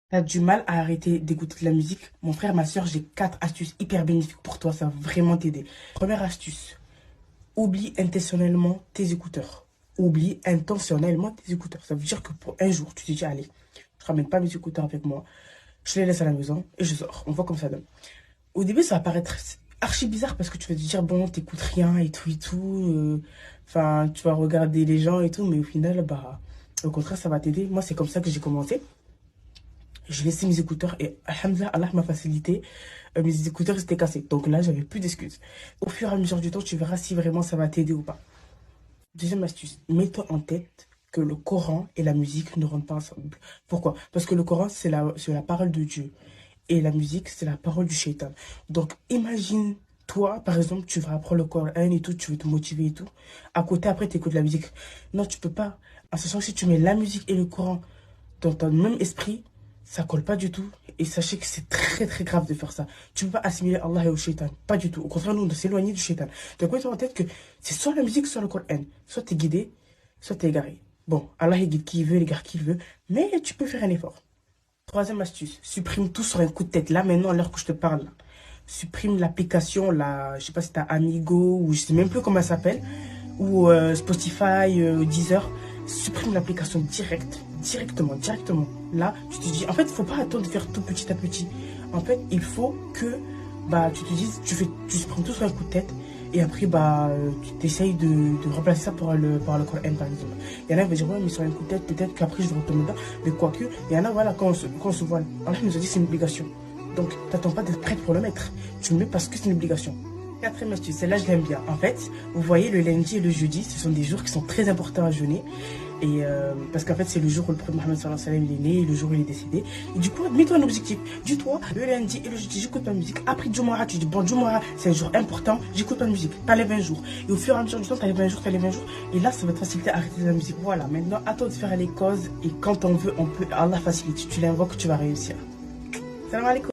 T'as du mal à arrêter d'écouter de la musique. Mon frère, ma soeur, j'ai 4 astuces hyper bénéfiques pour toi. Ça va vraiment t'aider. Première astuce, oublie intentionnellement tes écouteurs. Oublie intentionnellement tes écouteurs. Ça veut dire que pour un jour, tu te dis, allez, je ramène pas mes écouteurs avec moi. Je les laisse à la maison et je sors. On voit comme ça donne. Au début, ça va paraître archi bizarre parce que tu vas te dire, bon, t'écoutes rien et tout et tout. Enfin, tu vas regarder les gens et tout. Mais au final, bah, au contraire, ça va t'aider. Moi, c'est comme ça que j'ai commencé. Je laissais mes écouteurs et alhamdoulilah, Allah m'a facilité. Mes écouteurs étaient cassés. Donc là, j'avais plus d'excuses. Au fur et à mesure du temps, tu verras si vraiment ça va t'aider ou pas. Deuxième astuce, mets-toi en tête que le Coran et la musique ne rentrent pas ensemble. Pourquoi? Parce que le Coran, c'est la parole de Dieu. Et la musique, c'est la parole du shaitan. Donc imagine, toi, par exemple, tu vas apprendre le Coran et tout, tu veux te motiver et tout. À côté, après, tu écoutes la musique. Non, tu peux pas. En sachant que si tu mets la musique et le Coran dans ton même esprit, ça colle pas du tout. Et sachez que c'est très très grave de faire ça. Tu peux pas assimiler Allah et au shaitan. Pas du tout. Au contraire, nous, on doit s'éloigner du shaitan. Donc, mets-toi en tête que c'est soit la musique, soit le Coran. Soit tu es guidé, soit tu es égaré. Bon, Allah il guide qui il veut, il égare qui il veut. Mais tu peux faire un effort. Troisième astuce, supprime tout sur un coup de tête. Là, maintenant, à l'heure que je te parle, là. Supprime l'application, je sais pas si t'as Amigo, ou je sais même plus comment elle s'appelle, ou Spotify, Deezer. Supprime l'application directement. Là, tu te dis, en fait, il faut pas attendre de faire tout petit à petit. En fait, il faut que, bah, tu te dises, tu supprimes tout sur un coup de tête, et après, bah, tu t'essayes de remplacer ça par le Coran, par exemple. Il y en a qui vont dire, ouais, mais sur un coup de tête, peut-être qu'après, je vais retomber dedans. Mais quoique, il y en a, voilà, quand on se voile, Allah nous a dit c'est une obligation. Donc, t'attends pas d'être prête pour le mettre. Tu le mets parce que c'est une obligation. Quatrième astuce, celle-là, je l'aime bien. En fait, vous voyez, le lundi et le jeudi, ce sont des jours qui sont très importants à jeûner. Et parce qu'en fait, c'est le jour où le prophète Mohammed sallallahu alayhi wa sallam il est né, et le jour où il est décédé. Et du coup, mets-toi un objectif. Dis-toi, le lundi et le jeudi, j'écoute pas de musique. Après Jumu'ah, tu dis, bon, Jumu'ah, c'est un jour important, j'écoute pas de musique. T'as les 20 jours. Et au fur et à mesure du temps, t'as les 20 jours, t'as les 20 jours. Et là, ça va te faciliter à arrêter la musique. Voilà, maintenant, à toi de faire les causes. Et quand on veut, on peut. Allah facilite. Tu l'invoques, tu vas réussir. Salam alaikum.